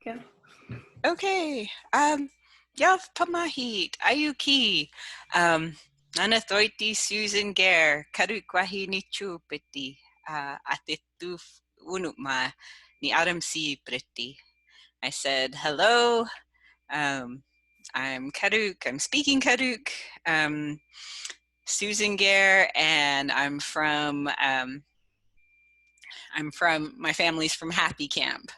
Good. Okay. Yav pamahit, ayuki. Nanathoiti Susan Gehr, Karuk ni chupiti, atitu unutma, ni adam si priti. I said, hello, I'm Karuk, I'm speaking Karuk, Susan Gehr, and my family's from Happy Camp.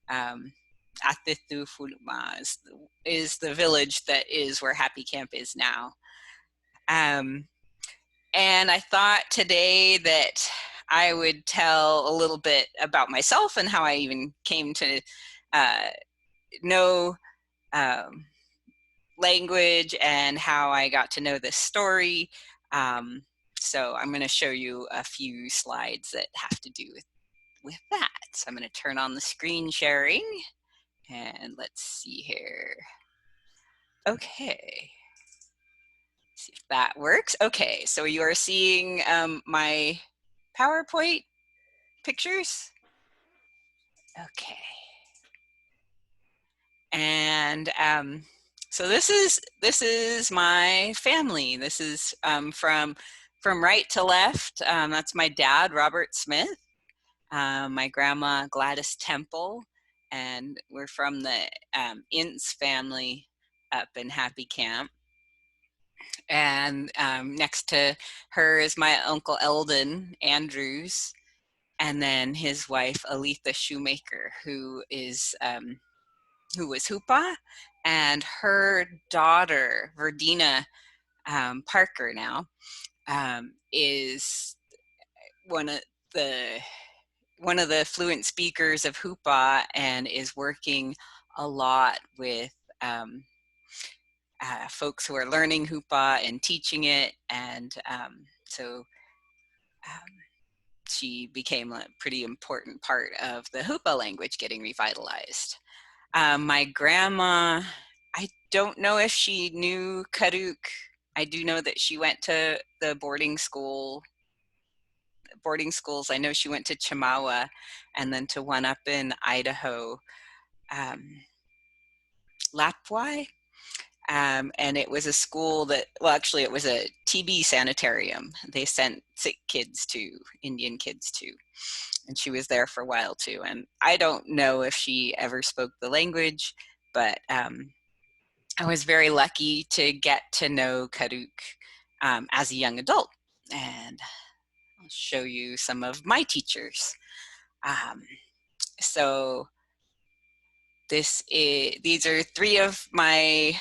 Atitu Fulma is the village that is where Happy Camp is now. And I thought today that I would tell a little bit about myself and how I even came to know language and how I got to know this story. So I'm going to show you a few slides that have to do with that. So I'm going to turn on the screen sharing. And let's see here. Okay. See if that works. Okay, so you are seeing my PowerPoint pictures? Okay. And so this is my family. This is from right to left. That's my dad, Robert Smith, my grandma, Gladys Temple, and we're from the Ince family up in Happy Camp. And next to her is my uncle Eldon Andrews, and then his wife Aletha Shoemaker, who was Hoopa, and her daughter Verdina Parker now is one of the fluent speakers of Hoopa and is working a lot with folks who are learning Hoopa and teaching it, and so she became a pretty important part of the Hoopa language getting revitalized. My grandma, I don't know if she knew Karuk. I do know that she went to the boarding schools. I know she went to Chemawa and then to one up in Idaho, Lapwai. And it was a school that, well, actually it was a TB sanitarium. They sent sick kids to, Indian kids to, and she was there for a while too. And I don't know if she ever spoke the language, but I was very lucky to get to know Karuk as a young adult. And I'll show you some of my teachers. So these are three of my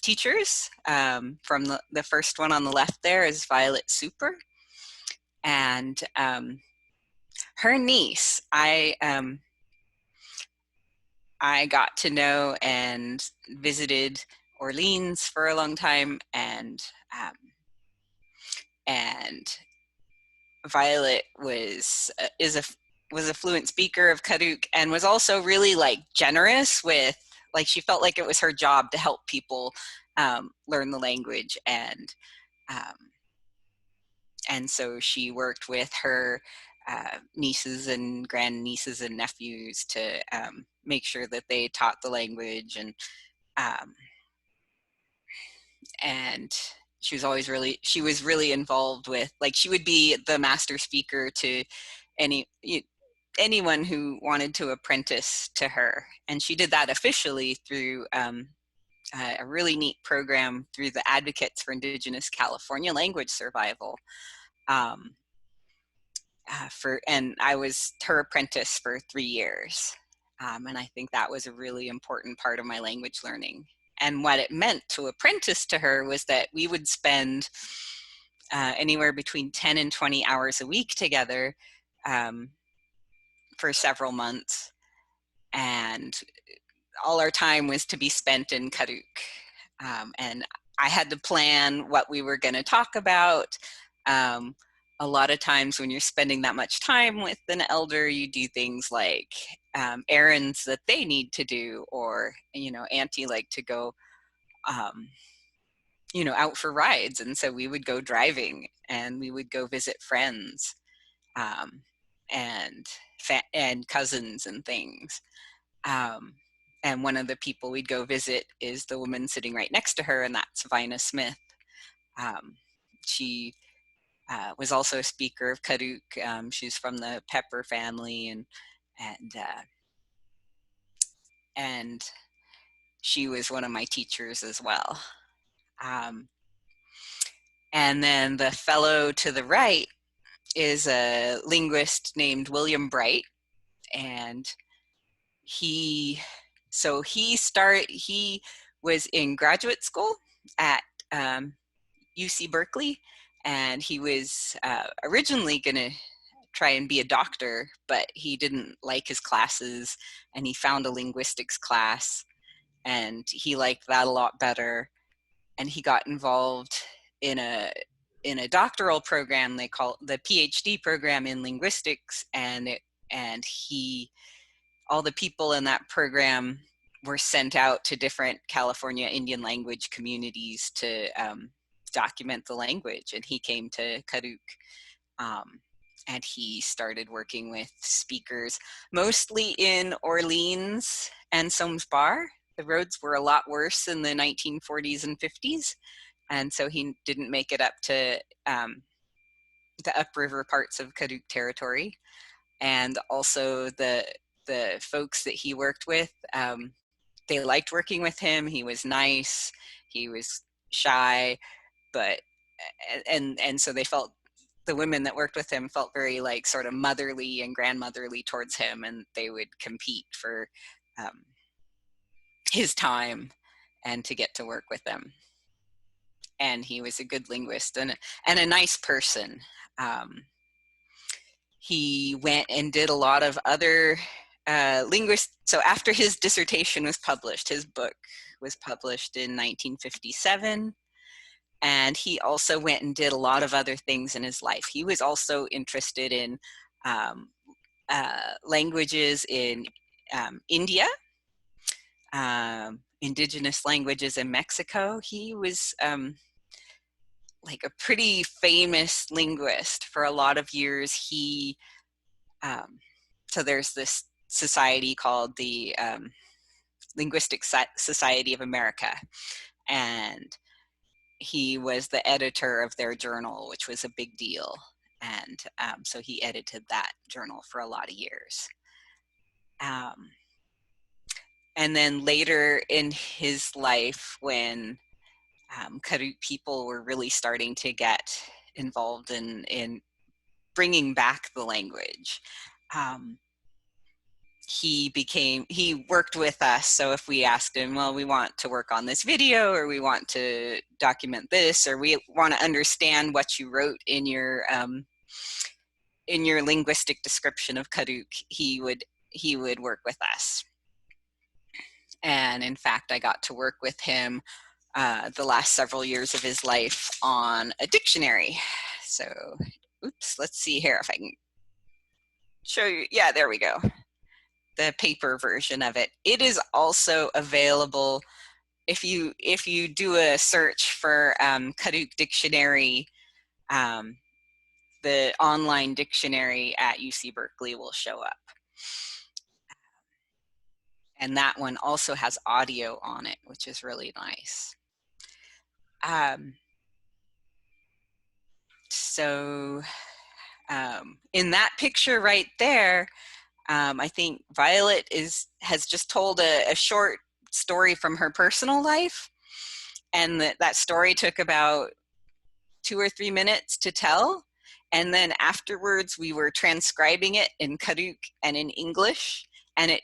teachers. From the first one on the left there is Violet Super. And her niece, I got to know and visited Orleans for a long time, and Violet was a fluent speaker of Karuk and was also really generous with, she felt like it was her job to help people learn the language, and so she worked with her nieces and grandnieces and nephews to make sure that they taught the language, and she was really involved with, she would be the master speaker to anyone who wanted to apprentice to her. And she did that officially through a really neat program through the Advocates for Indigenous California Language Survival. And I was her apprentice for 3 years. And I think that was a really important part of my language learning. And what it meant to apprentice to her was that we would spend anywhere between 10 and 20 hours a week together for several months. And all our time was to be spent in Karuk. And I had to plan what we were going to talk about. A lot of times when you're spending that much time with an elder, you do things like errands that they need to do, or, Auntie liked to go, out for rides. And so we would go driving and we would go visit friends and cousins and things. And one of the people we'd go visit is the woman sitting right next to her, and that's Vina Smith. She was also a speaker of Karuk. She's from the Pepper family, and she was one of my teachers as well. And then the fellow to the right is a linguist named William Bright, and he was in graduate school at UC Berkeley, and he was originally going to try and be a doctor, but he didn't like his classes, and he found a linguistics class, and he liked that a lot better, and he got involved in a doctoral program they call the PhD program in linguistics, and all the people in that program were sent out to different California Indian language communities to document the language, and he came to Karuk, and he started working with speakers mostly in Orleans and Somes Bar. The roads were a lot worse in the 1940s and 50s, and so he didn't make it up to the upriver parts of Karuk territory. And also the folks that he worked with, they liked working with him. He was nice, he was shy, but and so they felt, the women that worked with him felt very like sort of motherly and grandmotherly towards him, and they would compete for his time and to get to work with them. And he was a good linguist and a nice person. He went and did a lot of other so after his dissertation was published, his book was published in 1957, and he also went and did a lot of other things in his life. He was also interested in languages in India, indigenous languages in Mexico. He was like a pretty famous linguist for a lot of years. He so there's this society called the Linguistic Society of America, and he was the editor of their journal, which was a big deal. And so he edited that journal for a lot of years. And then later in his life, when Karuk people were really starting to get involved in bringing back the language, he worked with us. So if we asked him, well, we want to work on this video, or we want to document this, or we want to understand what you wrote in your linguistic description of Karuk, he would work with us. And in fact, I got to work with him the last several years of his life on a dictionary. So, oops, let's see here if I can show you. Yeah, there we go. The paper version of it. It is also available if you do a search for Karuk dictionary. The online dictionary at UC Berkeley will show up. And that one also has audio on it, which is really nice. So in that picture right there, I think Violet has just told a short story from her personal life, and that story took about 2 or 3 minutes to tell. And then afterwards, we were transcribing it in Karuk and in English, and it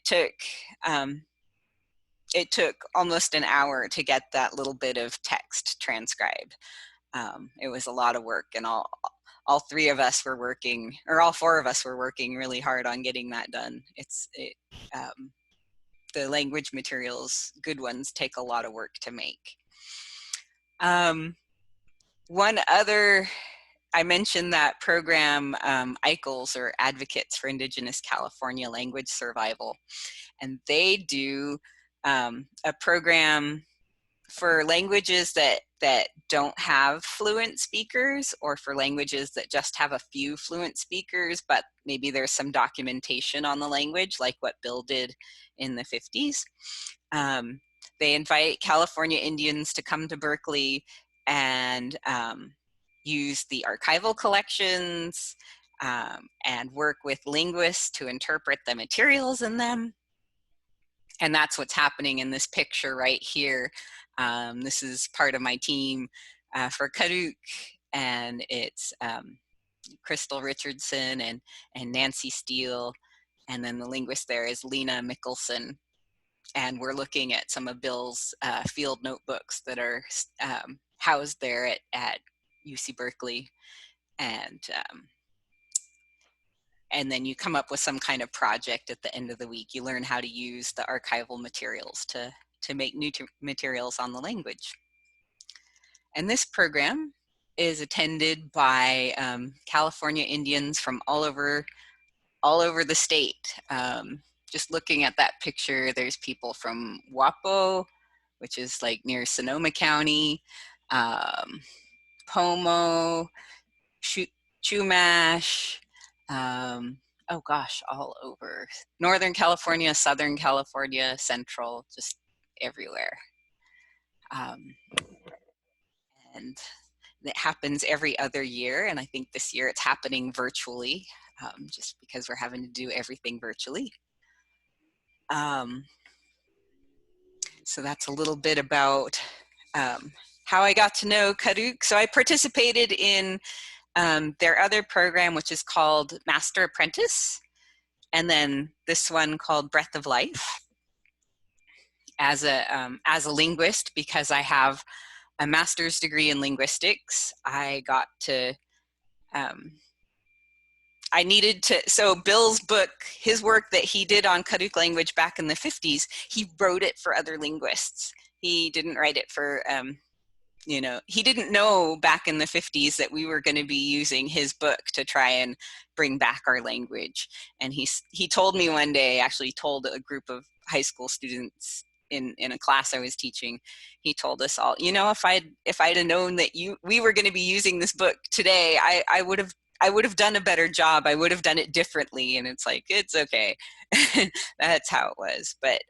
took almost an hour to get that little bit of text transcribed. It was a lot of work, and all 3 of us were working, or all 4 of us were working really hard on getting that done. The language materials, good ones, take a lot of work to make. One other, I mentioned that program, ICLES, or Advocates for Indigenous California Language Survival, and they do a program for languages that don't have fluent speakers, or for languages that just have a few fluent speakers, but maybe there's some documentation on the language, like what Bill did in the 50s. They invite California Indians to come to Berkeley and use the archival collections and work with linguists to interpret the materials in them. And that's what's happening in this picture right here. This is part of my team for Karuk, and it's Crystal Richardson and Nancy Steele, and then the linguist there is Lena Mickelson. And we're looking at some of Bill's field notebooks that are housed there at UC Berkeley. And then you come up with some kind of project at the end of the week. You learn how to use the archival materials to make new materials on the language. And this program is attended by California Indians from all over the state. Just looking at that picture, there's people from Wapo, which is like near Sonoma County, Pomo, Chumash, oh gosh, all over. Northern California, Southern California, Central, just everywhere. And it happens every other year, and I think this year it's happening virtually, just because we're having to do everything virtually. So that's a little bit about how I got to know Karuk. So I participated in their other program, which is called Master Apprentice, and then this one called Breath of Life. As a linguist, because I have a master's degree in linguistics, I got to, I needed to, so Bill's book, his work that he did on Karuk language back in the 50s, he wrote it for other linguists. He didn't write it for, you know, he didn't know back in the 50s that we were going to be using his book to try and bring back our language. And he told me one day, actually told a group of high school students in a class I was teaching, he told us all, you know, if I'd have known that we were going to be using this book today, I would have done a better job. I would have done it differently. And it's like, it's okay. That's how it was. But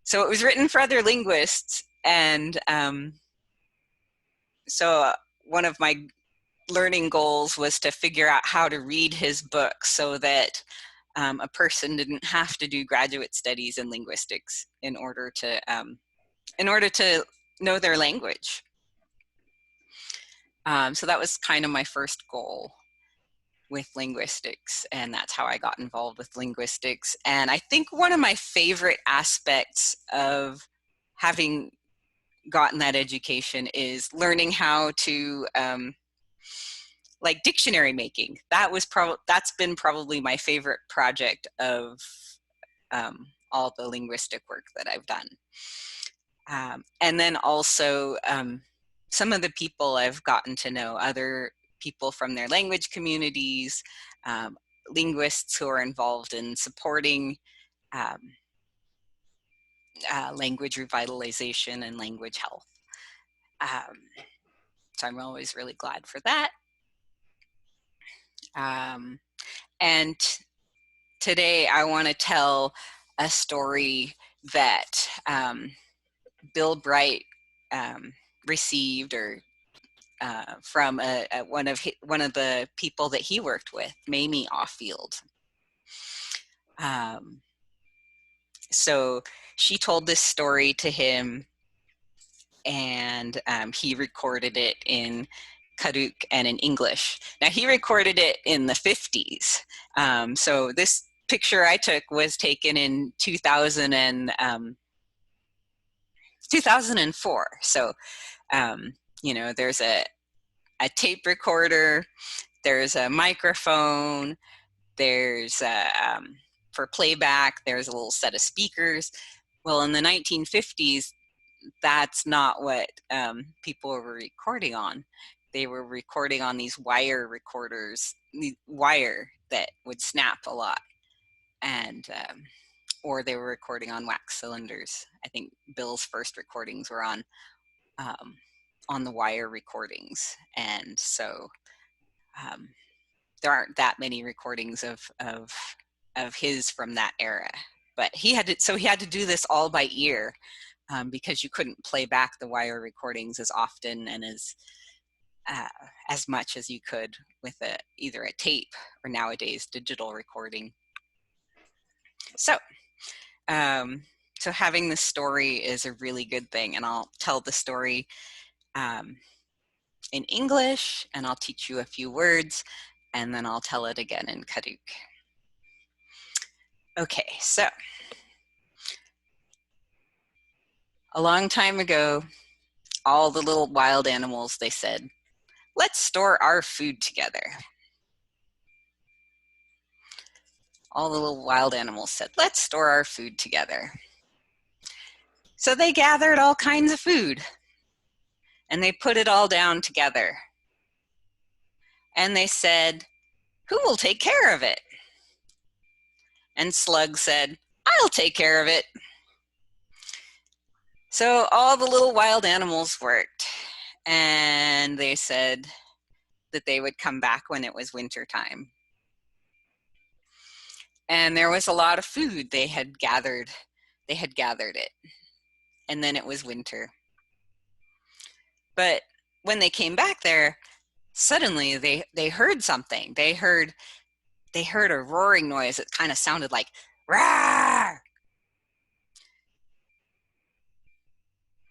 so it was written for other linguists. And so one of my learning goals was to figure out how to read his book so that a person didn't have to do graduate studies in linguistics in order to know their language. So that was kind of my first goal with linguistics, and that's how I got involved with linguistics. And I think one of my favorite aspects of having gotten that education is learning how to like dictionary making. That's been probably my favorite project of all the linguistic work that I've done. And then also some of the people I've gotten to know, other people from their language communities, linguists who are involved in supporting language revitalization and language health. So I'm always really glad for that. And today I want to tell a story that Bill Bright received from one of the people that he worked with, Mamie Offield. So she told this story to him, and he recorded it in Karuk and in English. Now he recorded it in the 50s. So this picture I took was taken in 2004. So, you know, there's a tape recorder, there's a microphone, there's for playback, there's a little set of speakers. Well, in the 1950s, that's not what people were recording on. They were recording on these wire recorders, wire that would snap a lot. And or they were recording on wax cylinders. I think Bill's first recordings were on the wire recordings, and so there aren't that many recordings of his from that era. But he had to do this all by ear, because you couldn't play back the wire recordings as often and as much as you could with either a tape or nowadays digital recording. So having this story is a really good thing, and I'll tell the story in English, and I'll teach you a few words, and then I'll tell it again in Karuk. Okay, so a long time ago, all the little wild animals, they said, "Let's store our food together." All the little wild animals said, "Let's store our food together." So they gathered all kinds of food, and they put it all down together. And they said, "Who will take care of it?" And Slug said, "I'll take care of it." So all the little wild animals worked, and they said that they would come back when it was winter time. And there was a lot of food they had gathered. They had gathered it, and then it was winter. But when they came back there, suddenly they heard something. They heard a roaring noise that kind of sounded like "Rawr!"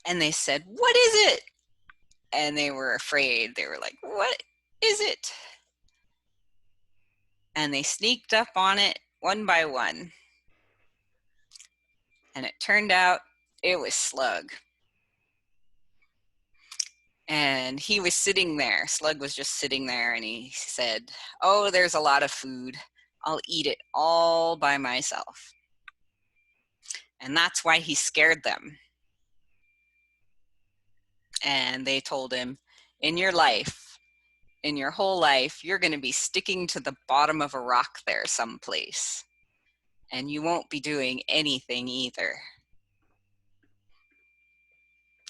And they said, "What is it?" And they were afraid. They were like, "What is it?" And they sneaked up on it one by one. And it turned out it was Slug. And he was sitting there. Slug was just sitting there, and he said, "Oh, there's a lot of food. I'll eat it all by myself." And that's why he scared them. And they told him, "In your life, in your whole life, you're going to be sticking to the bottom of a rock there someplace. And you won't be doing anything either."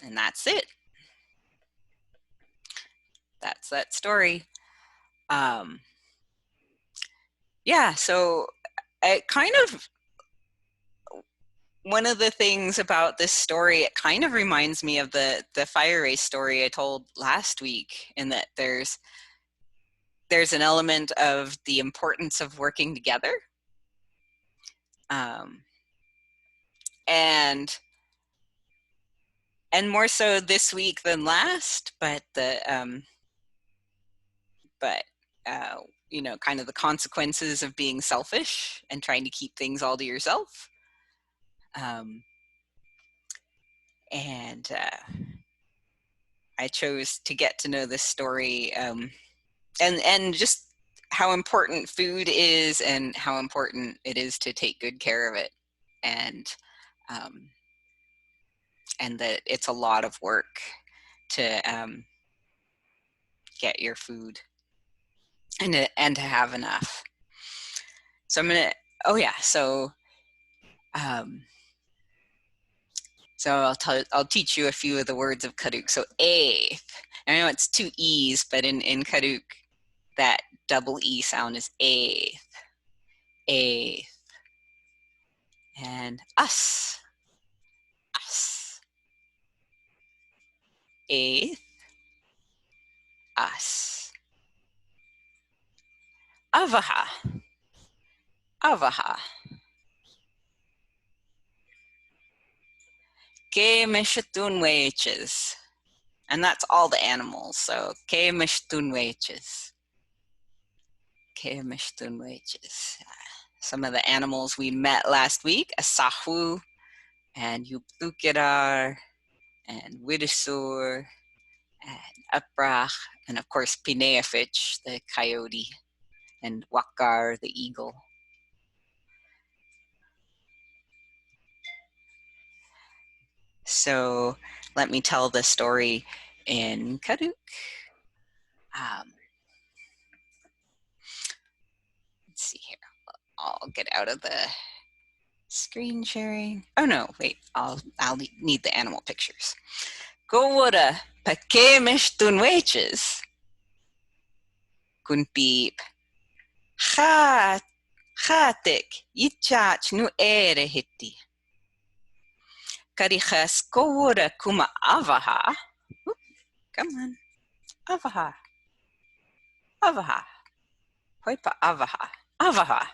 And that's it. That's that story. Yeah, so it kind of, one of the things about this story, it kind of reminds me of the fire race story I told last week, in that there's an element of the importance of working together. And more so this week than last, but kind of the consequences of being selfish and trying to keep things all to yourself. And I chose to get to know this story, and just how important food is, and how important it is to take good care of it, and that it's a lot of work to get your food and to have enough. So I'm gonna, so I'll teach you a few of the words of Karuk. So eighth, I know it's two E's, but in Karuk, that double E sound is eighth, eighth. And us, eighth, us. Avaha, avaha. Ke mishatunweches. And that's all the animals. So ke mishtunweches. Ke mishtunweches. Some of the animals we met last week: Asahu, and Yuplukirar, and Widisur, and Uprach, and of course Pineafich, the coyote, and Wakar, the eagle. So let me tell the story in Karuk. Let's see here. I'll get out of the screen sharing. Oh no, wait, I'll need the animal pictures. Gowora pakemesh tunweches. Kun beep. Chatik yichach nu ere hitti. Karichas gowora kuma avaha. Oop, come on. Avaha. Avaha. Hoipa avaha. Avaha.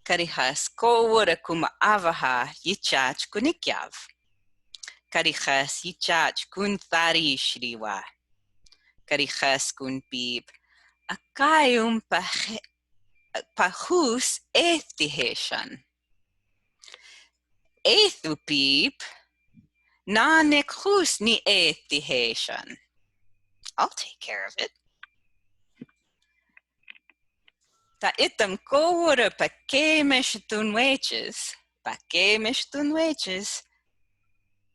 Karihas gowora kuma avaha yichach kunikyav. Karihas yichach kun thari shriwa. Karihas kun beep. Akayum pahus ethiheshan. Ethu beep. Nanik hus ni ethiheshan. I'll take care of it. Ta itam gowora pakemesh tunweches. Pakemesh tunweches.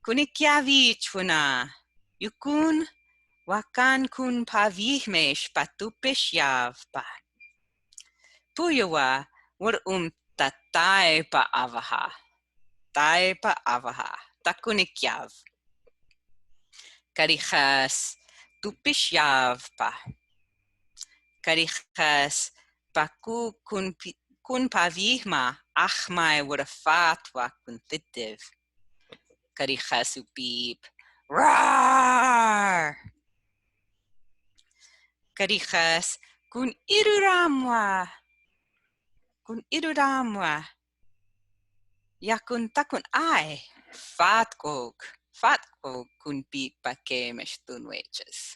Kunikyavi chuna. Yukun wakan kun pavihmesh patupish yavpa. Puyawa wur tatai pa avaha. Tai pa avaha. Takunikyav. Karihas tupish yavpa. Karihas paku kun pavihma achmai wur fatwa kun thittiv. Karihas upib. Rar! Karihas kun iruramwa. Kun iruramwa. Yakun takun ai. Fatkog. Fatkog kun beep pakemesh tunweches.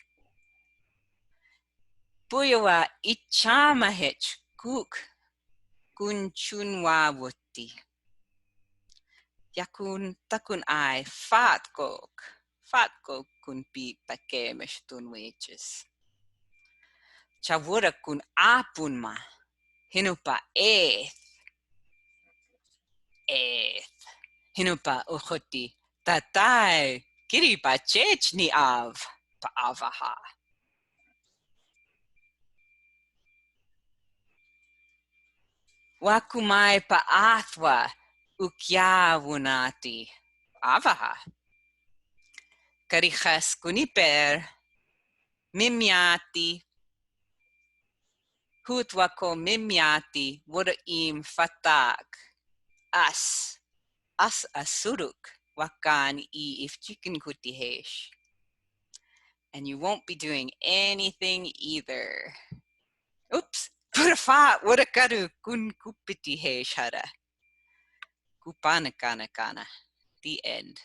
Puyawa ichamahech kuk kun chunwa wutti. Yakun takun ai. Fatkog. Fatkog kun beep pakemesh tunweches. Chavura kun apunma. Hinupa eth. Eth. Hinupa uchoti. Tatai. Kiri pa chechni av. Pa avaha. Wakumai pa athwa. Ukyawunati. Avaha. Karihas kuniper. Mimyati. Hutwako mimyati. Wuraim fatak. As. As asuruk. Wakan I if chicken kutihesh. And you won't be doing anything either. Oops. Purafa. Wurakaru kun kupitihesh hara. Kupanakanakana. The end.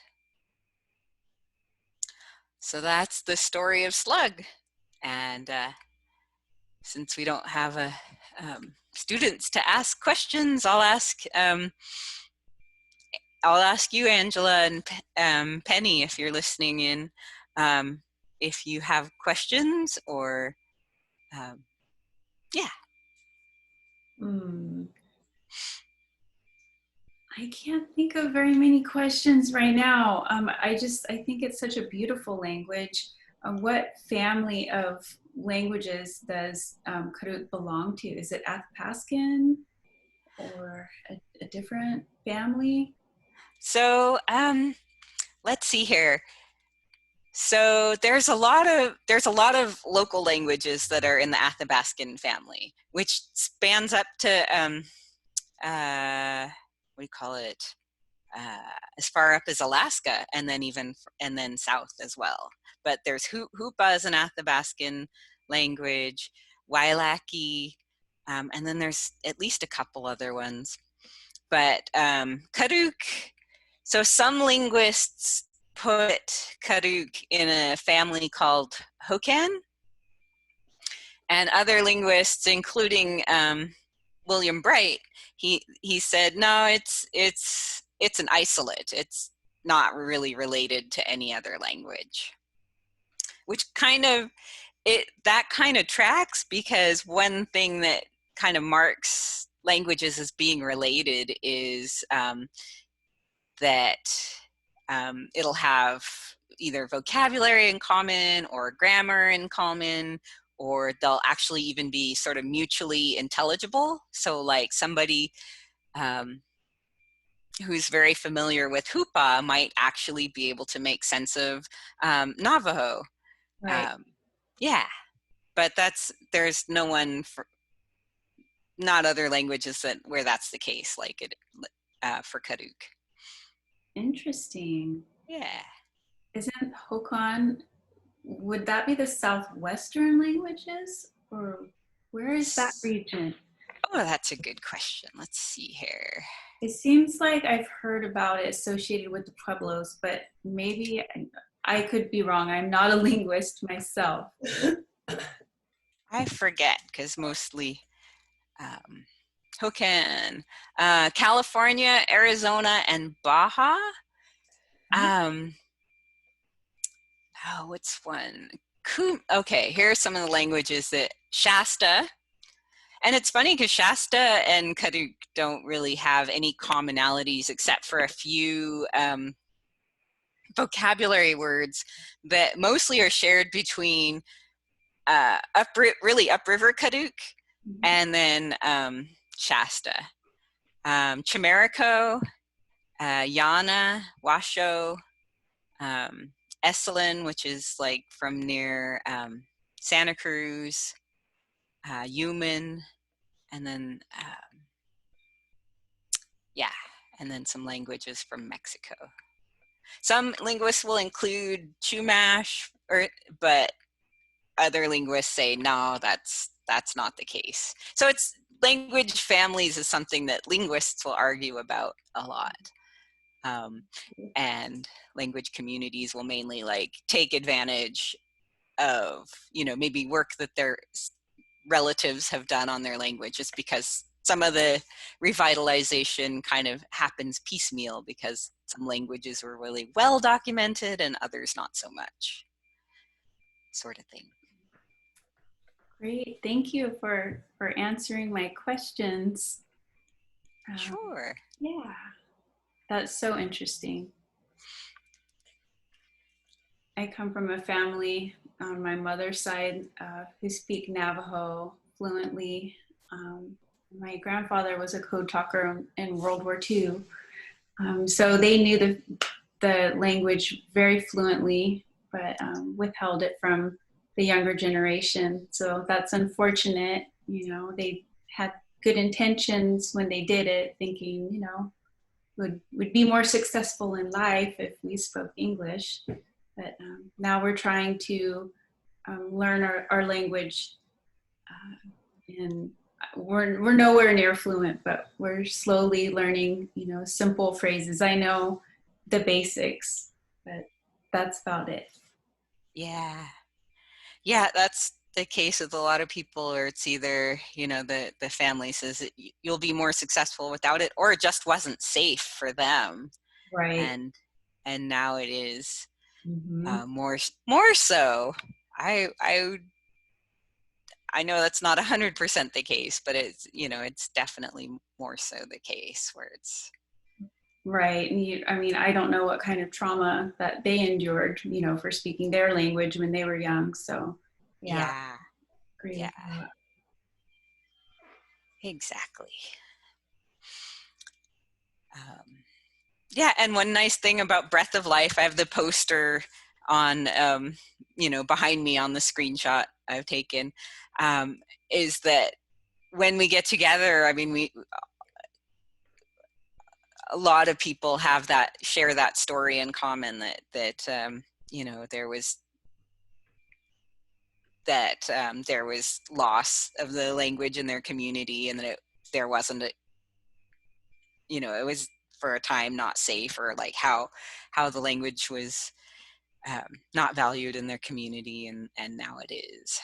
So that's the story of Slug. And since we don't have students to ask questions, I'll ask you, Angela, and Penny, if you're listening in, if you have questions or, yeah. I can't think of very many questions right now. I think it's such a beautiful language. What family of languages does Karuk belong to? Is it Athabascan or a different family? So let's see here. So there's a lot of local languages that are in the Athabascan family, which spans up to what do you call it? As far up as Alaska, and then south as well. But there's Hoopa is an Athabascan language, Wailaki, and then there's at least a couple other ones. But Karuk, so some linguists put Karuk in a family called Hokan, and other linguists, including William Bright, he said no, it's an isolate. It's not really related to any other language, which that kind of tracks, because one thing that kind of marks languages as being related is that it'll have either vocabulary in common or grammar in common, or they'll actually even be sort of mutually intelligible. So like somebody who's very familiar with Hoopa might actually be able to make sense of Navajo. Right. Um, yeah, but there's no one for, not other languages that where that's the case, like it for Karuk. Interesting. Yeah. Isn't Hokan, would that be the southwestern languages? Or where is that region? Oh, that's a good question. Let's see here. It seems like I've heard about it associated with the Pueblos, but maybe I could be wrong. I'm not a linguist myself. I forget because mostly Hokan, California, Arizona, and Baja. Um, oh, what's one? Okay, here are some of the languages that Shasta, and it's funny because Shasta and Karuk don't really have any commonalities except for a few vocabulary words that mostly are shared between really upriver Karuk and then Shasta. Chimerico, Yana, Washoe, Esalen, which is like from near Santa Cruz, Human, and then yeah, and then some languages from Mexico. Some linguists will include Chumash, but other linguists say no, that's not the case. So it's language families is something that linguists will argue about a lot. And language communities will mainly like take advantage of, you know, maybe work that their relatives have done on their language, just because some of the revitalization kind of happens piecemeal because some languages were really well documented and others not so much, sort of thing. Great. Thank you for answering my questions. Sure. Yeah, that's so interesting. I come from a family on my mother's side who speak Navajo fluently. My grandfather was a code talker in World War II, so they knew the language very fluently, but withheld it from the younger generation. So that's unfortunate. You know, they had good intentions when they did it, thinking, you know, would be more successful in life if we spoke English. But now we're trying to learn our language, and we're nowhere near fluent, but we're slowly learning, you know, simple phrases. I know the basics, but that's about it. Yeah. Yeah, that's the case with a lot of people, or it's either, you know, the family says that you'll be more successful without it, or it just wasn't safe for them. Right. And now it is Mm-hmm. more so. I I know that's not 100% the case, but it's, you know, it's definitely more so the case where it's Right. And I mean, I don't know what kind of trauma that they endured, you know, for speaking their language when they were young. So, yeah, yeah, agree yeah, with that. exactly. Yeah, and one nice thing about Breath of Life, I have the poster on, you know, behind me on the screenshot I've taken, um, is that when we get together, I mean, a lot of people have share that story in common, that you know, there was loss of the language in their community, and that there wasn't a, you know, it was for a time not safe, or like how the language was not valued in their community, and now it is.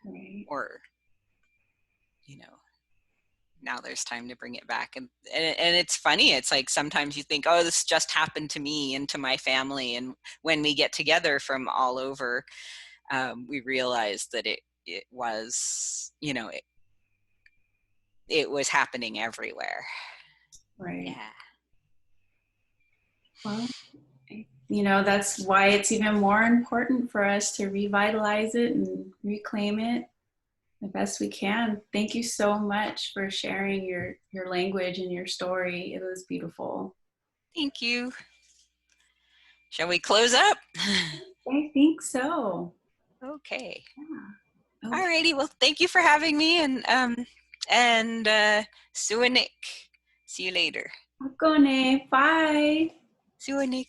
Right. Or, you know, now there's time to bring it back. And it's funny, it's like sometimes you think, oh, this just happened to me and to my family, and when we get together from all over, we realize that it was, you know, it was happening everywhere. Right. Yeah. Well, I you know, that's why it's even more important for us to revitalize it and reclaim it the best we can. Thank you so much for sharing your language and your story. It was beautiful. Thank you. Shall we close up? I think so. Okay. Yeah. Okay. Alrighty. Well, thank you for having me, and Suanik. See you later. Hakone. Bye. Suanik.